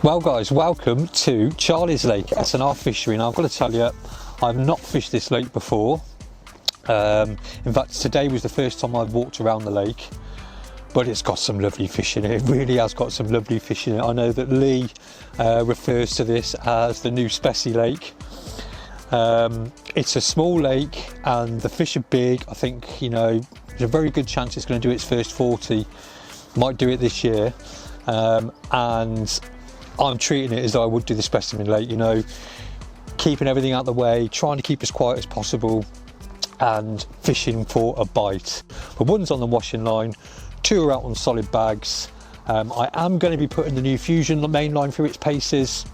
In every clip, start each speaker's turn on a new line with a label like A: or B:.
A: Well guys, welcome to Charlie's Lake at our fishery. Now I've got to tell you, I've not fished this lake before. In fact, today was the first time I've walked around the lake, but it's got some lovely fish in it. It really has got some lovely fish in it. I know that Lee refers to this as the new Spessy Lake. It's a small lake and the fish are big. I think, you know, there's a very good chance it's going to do its first 40. Might do it this year. And I'm treating it as I would do the Specimen Lake, you know, keeping everything out of the way, trying to keep as quiet as possible and fishing for a bite. But one's on the washing line, two are out on solid bags. I am going to be putting the new Fusion main line through its paces.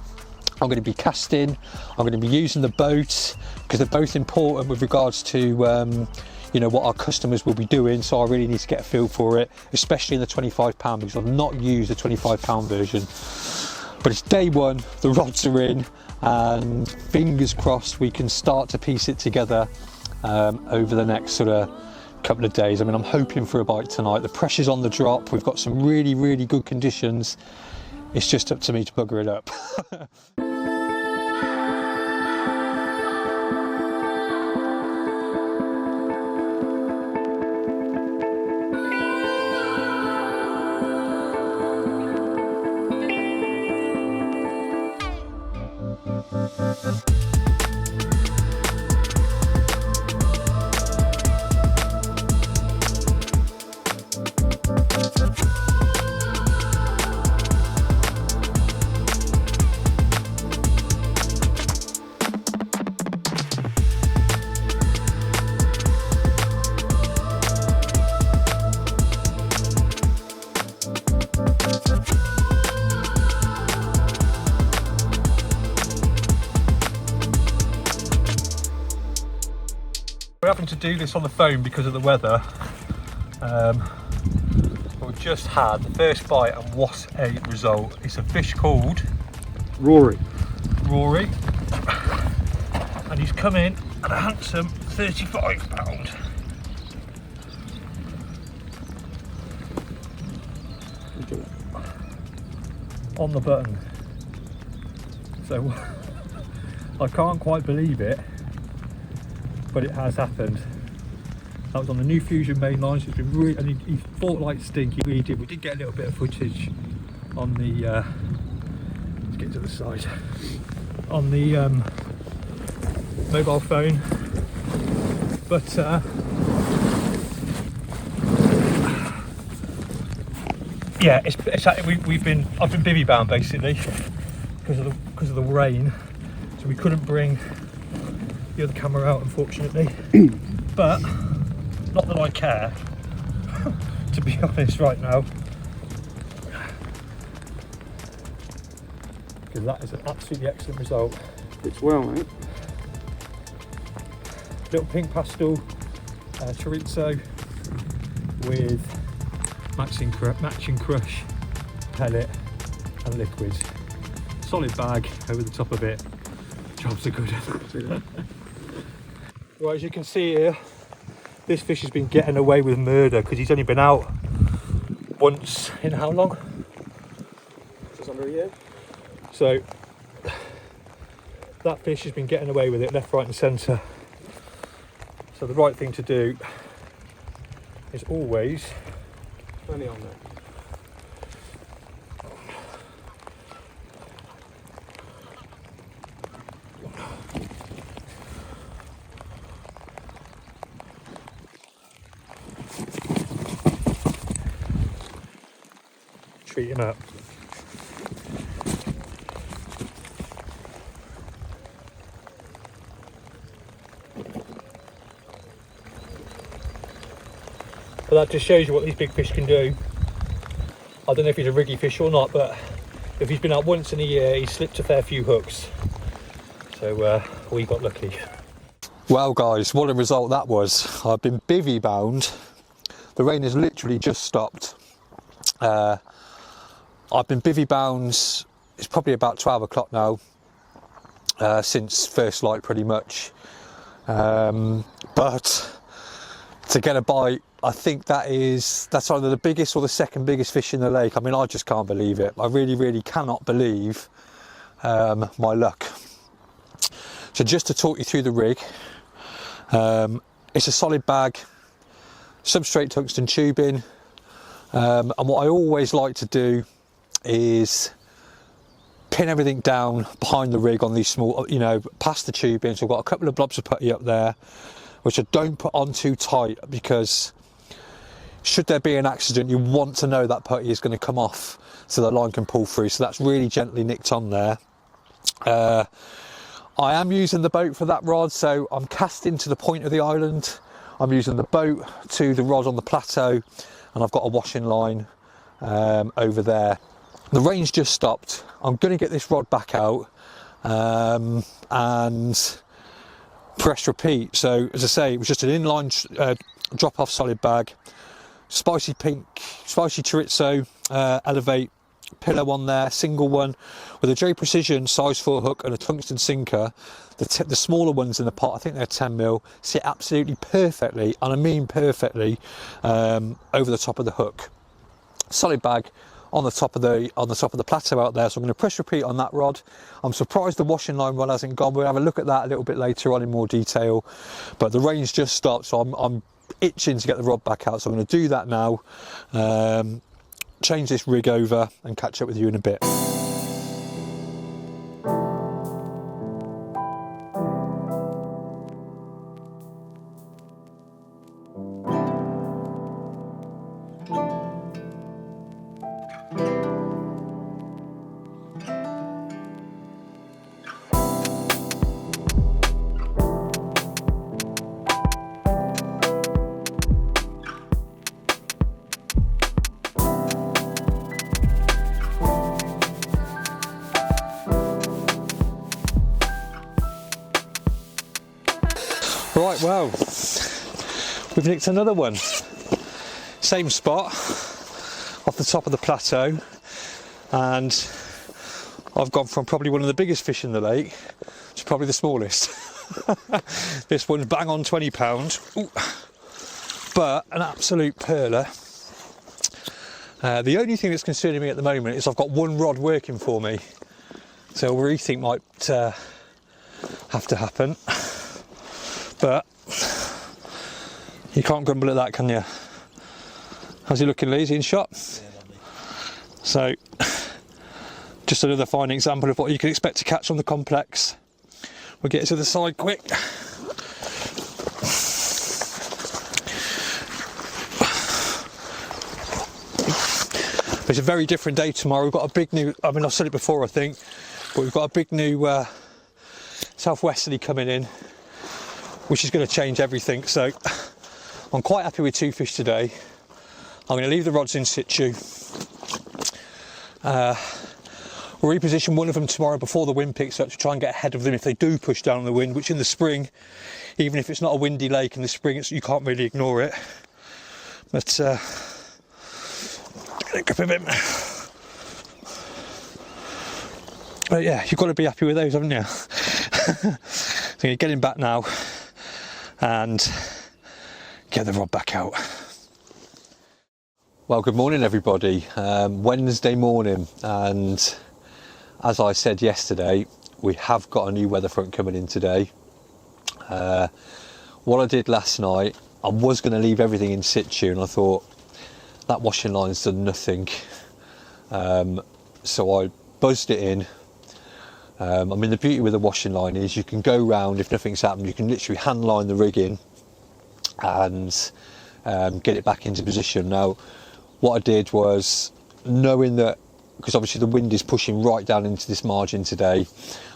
A: I'm going to be casting, I'm going to be using the boat because they're both important with regards to you know, what our customers will be doing, so I really need to get a feel for it, especially in the £25 because I've not used the £25 version. But it's day one, the rods are in, and fingers crossed we can start to piece it together over the next sort of couple of days. I mean, I'm hoping for a bite tonight. The pressure's on the drop, we've got some really, really good conditions. It's just up to me to bugger it up. We're having to do this on the phone because of the weather. But we've just had the first bite and what a result. It's a fish called
B: Rory.
A: And he's come in at a handsome £35. On the button. So I can't quite believe it, but it has happened. That was on the new Fusion main line, so it's been really, and he fought like stinky. We did get a little bit of footage on the let's get to the side, on the mobile phone, but yeah, I've been bivvy bound basically because of the rain, so we couldn't bring the other camera out unfortunately. But not that I care, to be honest right now, because that is an absolutely excellent result.
B: It's well, mate.
A: Little pink pastel chorizo with matching crush, pellet and liquids. Solid bag over the top of it. Jobs are good. Well, as you can see here, this fish has been getting away with murder because he's only been out once in how long?
B: Just under a year.
A: So that fish has been getting away with it left, right and centre. So the right thing to do is always
B: Plenty on there.
A: treat him up. But that just shows you what these big fish can do. I don't know if he's a riggy fish or not, but if he's been out once in a year, he's slipped a fair few hooks. So we got lucky. Well guys, what a result that was. I've been bivvy bound. The rain has literally just stopped. I've been bivvy bound, it's probably about 12 o'clock now, since first light pretty much. But to get a bite I think that's either the biggest or the second biggest fish in the lake. I mean, I just can't believe it. I really cannot believe my luck. So just to talk you through the rig, it's a solid bag, substrate tungsten tubing, and what I always like to do is pin everything down behind the rig on these small, you know, past the tubing. So I've got a couple of blobs of putty up there, which I don't put on too tight, because should there be an accident, you want to know that putty is going to come off so the line can pull through. So that's really gently nicked on there. I am using the boat for that rod, so I'm casting to the point of the island. I'm using the boat to the rod on the plateau, and I've got a washing line over there. The rain's just stopped. I'm going to get this rod back out and press repeat. So as I say, it was just an inline drop off solid bag, spicy pink, spicy chorizo, elevate pillow on there, single one with a J Precision size 4 hook and a tungsten sinker. The smaller ones in the pot, I think they're 10mm, sit absolutely perfectly, and I mean perfectly, over the top of the hook. Solid bag on the top of the plateau out there. So I'm going to press repeat on that rod. I'm surprised the washing line rod hasn't gone. We'll have a look at that a little bit later on in more detail. But the rain's just stopped, so I'm itching to get the rod back out. So I'm going to do that now. Change this rig over and catch up with you in a bit. Right, well, we've nicked another one. Same spot, off the top of the plateau, and I've gone from probably one of the biggest fish in the lake to probably the smallest. This one's bang on 20 pounds, but an absolute perler. The only thing that's concerning me at the moment is I've got one rod working for me, so a rethink might have to happen. But you can't grumble at that, can you? How's he looking, Lee? Is he in shot? Yeah, lovely. So, just another fine example of what you can expect to catch on the complex. We'll get it to the side quick. It's a very different day tomorrow. We've got a big new, I mean, I've said it before, I think, but we've got a big new southwesterly coming in, which is going to change everything. So I'm quite happy with 2 fish today. I'm going to leave the rods in situ. We'll reposition one of them tomorrow before the wind picks up to try and get ahead of them if they do push down the wind, which in the spring, even if it's not a windy lake in the spring, you can't really ignore it. But get a grip of him. But yeah, you've got to be happy with those, haven't you? So you get him back now and get the rod back out. Well, good morning everybody. Wednesday morning, and as I said yesterday, we have got a new weather front coming in today. What I did last night, I was going to leave everything in situ, and I thought that washing line's done nothing, so I buzzed it in. I mean, the beauty with a washing line is you can go round, if nothing's happened, you can literally hand line the rig in and get it back into position. Now, what I did was, knowing that, because obviously the wind is pushing right down into this margin today,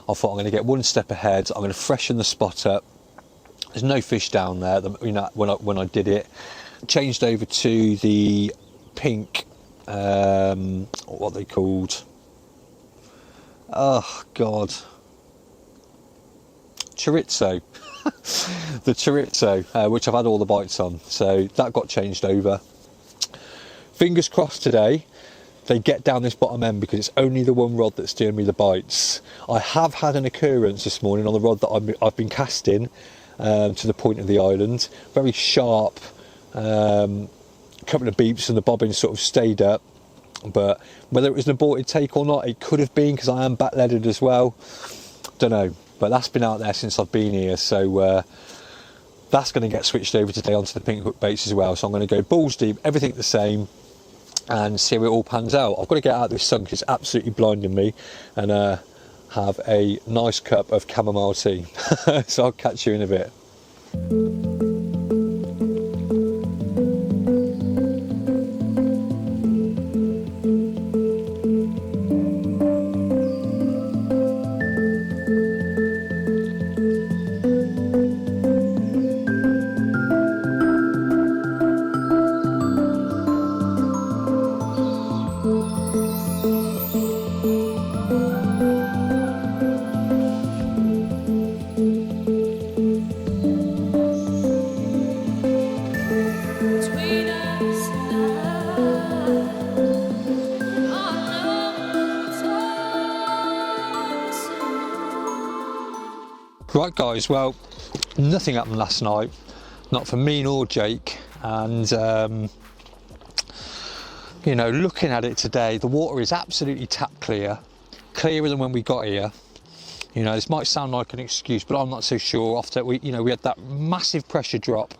A: I thought I'm going to get one step ahead. I'm going to freshen the spot up. There's no fish down there, you know, when I did it. Changed over to the pink, what are they called? Oh God, chorizo. The chorizo, which I've had all the bites on, so that got changed over. Fingers crossed today they get down this bottom end, because it's only the one rod that's doing me the bites. I have had an occurrence this morning on the rod that I've been casting to the point of the island. Very sharp a couple of beeps and the bobbin sort of stayed up, but whether it was an aborted take or not, it could have been, because I am back leaded as well. Don't know, but that's been out there since I've been here, so that's going to get switched over today onto the pink hook baits as well. So I'm going to go balls deep, everything the same, and see how it all pans out. I've got to get out of this sun because it's absolutely blinding me, and have a nice cup of chamomile tea. So I'll catch you in a bit. Right guys, well, nothing happened last night, not for me nor Jake, and you know, looking at it today, the water is absolutely tap clear, clearer than when we got here. You know, this might sound like an excuse, but I'm not so sure. After we had that massive pressure drop,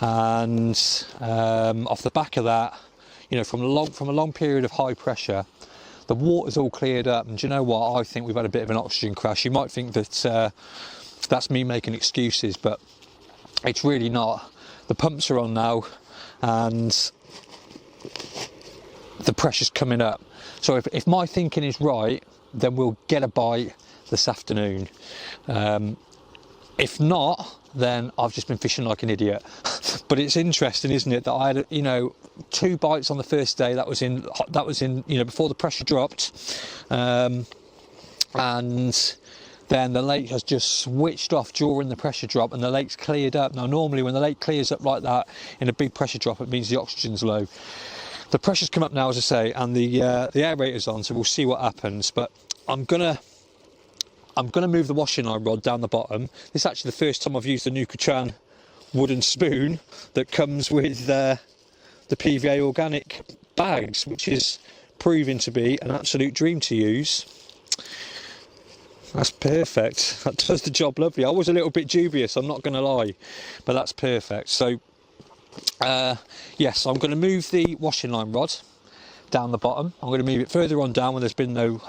A: and off the back of that, you know, from a long period of high pressure, the water's all cleared up. And do you know what? I think we've had a bit of an oxygen crash. You might think that that's me making excuses, but it's really not. The pumps are on now, and the pressure's coming up. So if my thinking is right, then we'll get a bite this afternoon. If not, then I've just been fishing like an idiot. But it's interesting, isn't it, that I had, you know, 2 bites on the first day. That was in you know, before the pressure dropped, and then the lake has just switched off during the pressure drop, and the lake's cleared up. Now normally when the lake clears up like that in a big pressure drop, it means the oxygen's low. The pressure's come up now, as I say, and the aerator's on, so we'll see what happens. But I'm gonna move the washing line rod down the bottom. This is actually the first time I've used the new Katran wooden spoon that comes with the PVA organic bags, which is proving to be an absolute dream to use. That's perfect. That does the job lovely. I was a little bit dubious, I'm not going to lie, but that's perfect. So yes, I'm going to move the washing line rod down the bottom. I'm going to move it further on down when there's been no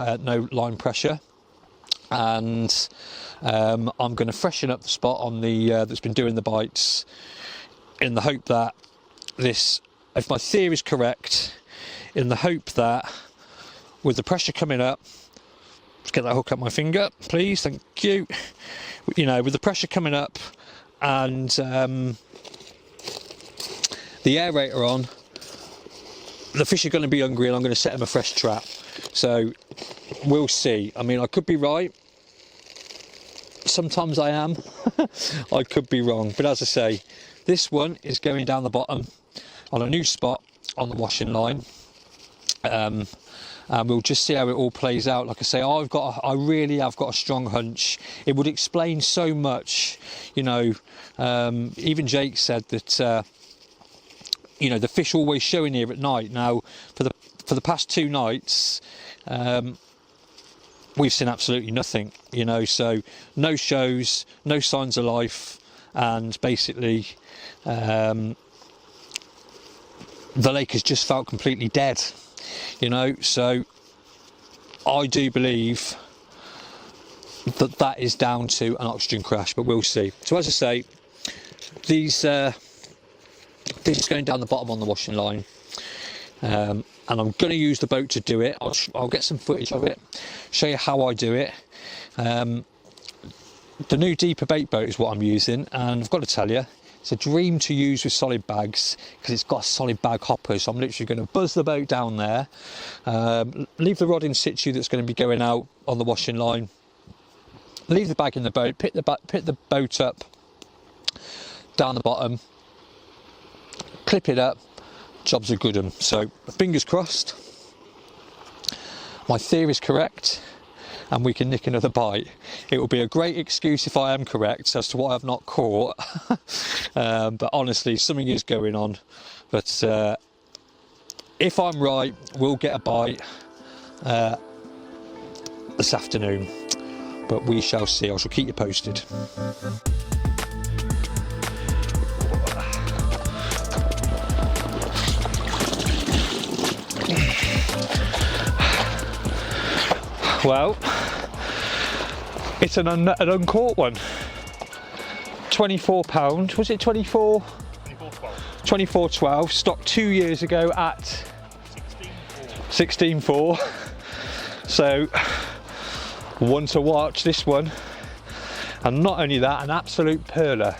A: line pressure, and I'm going to freshen up the spot on the that's been doing the bites, in the hope that this, if my theory is correct, in the hope that with the pressure coming up, let's get that hook up my finger, please, thank you. You know, with the pressure coming up and the aerator on, the fish are going to be hungry, and I'm going to set them a fresh trap. So we'll see. I mean, I could be right. Sometimes I am. I could be wrong. But as I say, this one is going down the bottom on a new spot on the washing line. And we'll just see how it all plays out. Like I say, I really have got a strong hunch. It would explain so much, you know. Even Jake said that, you know, the fish always showing here at night. Now, for the past 2 nights, we've seen absolutely nothing, you know. So no shows, no signs of life, and basically, the lake has just felt completely dead. You know, so I do believe that is down to an oxygen crash, but we'll see. So as I say, these is going down the bottom on the washing line, and I'm going to use the boat to do it. I'll get some footage of it, show you how I do it. The new deeper bait boat is what I'm using, and I've got to tell you, it's a dream to use with solid bags because it's got a solid bag hopper. So I'm literally going to buzz the boat down there, leave the rod in situ that's going to be going out on the washing line, leave the bag in the boat, pick the boat up down the bottom, clip it up, job's a good one. So fingers crossed, my theory is correct, and we can nick another bite. It will be a great excuse if I am correct as to why I've not caught. But honestly, something is going on. But if I'm right, we'll get a bite this afternoon. But we shall see. I shall keep you posted. Well, it's an uncaught one. £24, was it 24? 24.12, stocked 2 years ago at 16.4. So, one to watch, this one. And not only that, an absolute perler.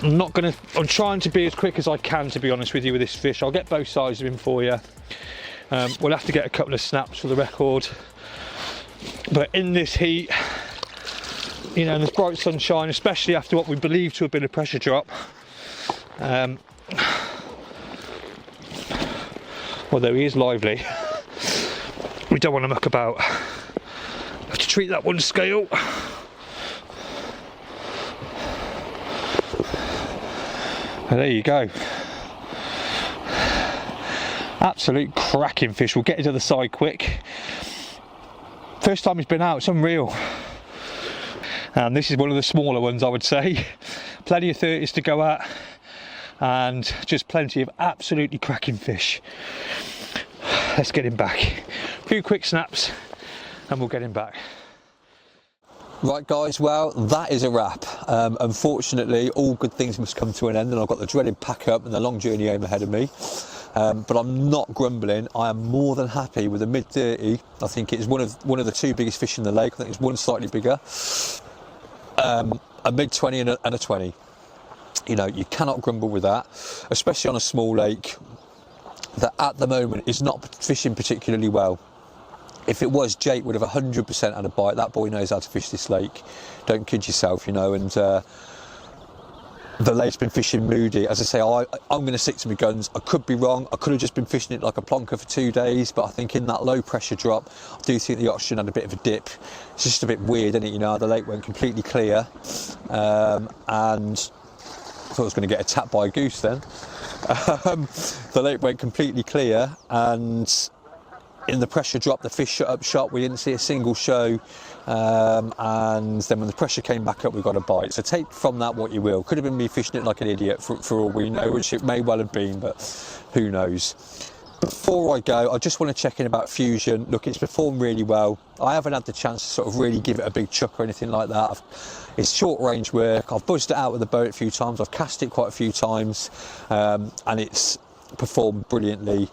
A: I'm trying to be as quick as I can, to be honest with you, with this fish. I'll get both sides of him for you. We'll have to get a couple of snaps for the record. But in this heat, you know, in this bright sunshine, especially after what we believe to have been a pressure drop, although he is lively, we don't want to muck about. Have to treat that one scale. And there you go. Absolute cracking fish. We'll get it to the side quick. First time he's been out, it's unreal. And this is one of the smaller ones, I would say. Plenty of 30s to go at, and just plenty of absolutely cracking fish. Let's get him back. A few quick snaps and we'll get him back. Right guys, well that is a wrap. Unfortunately, all good things must come to an end, and I've got the dreaded pack up and the long journey home ahead of me. But I'm not grumbling. I am more than happy with a mid-30. I think it's one of the two biggest fish in the lake. I think it's one slightly bigger. A mid-20 and a 20. You know, you cannot grumble with that, especially on a small lake that at the moment is not fishing particularly well. If it was, Jake would have 100% had a bite. That boy knows how to fish this lake. Don't kid yourself, you know. And the lake's been fishing moody. As I say, I'm going to stick to my guns. I could be wrong. I could have just been fishing it like a plonker for 2 days, but I think in that low pressure drop, I do think the oxygen had a bit of a dip. It's just a bit weird, isn't it? You know, the lake went completely clear, and I thought I was going to get attacked by a goose then. The lake went completely clear, and in the pressure drop, the fish shut up shop. We didn't see a single show, and then when the pressure came back up, we got a bite. So take from that what you will. Could have been me fishing it like an idiot for all we know, which it may well have been, but who knows. Before I go, I just want to check in about Fusion. Look, it's performed really well. I haven't had the chance to sort of really give it a big chuck or anything like that. It's short range work. I've buzzed it out with the boat a few times. I've cast it quite a few times, and it's performed brilliantly.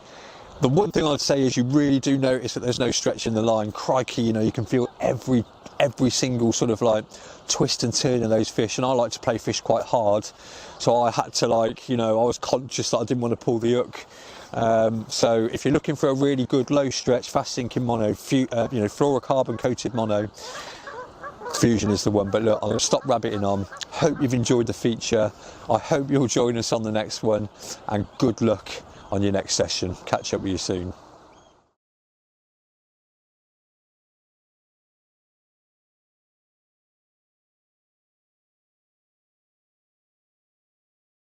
A: The one thing I'd say is you really do notice that there's no stretch in the line. Crikey, you know, you can feel every single sort of like twist and turn of those fish, and I like to play fish quite hard, so I had to, like, you know, I was conscious that I didn't want to pull the hook. So if you're looking for a really good low stretch, fast sinking mono, you know, fluorocarbon coated mono, Fusion is the one. But look, I'm going to stop rabbiting on. Hope you've enjoyed the feature. I hope you'll join us on the next one, and good luck on your next session. Catch up with you soon.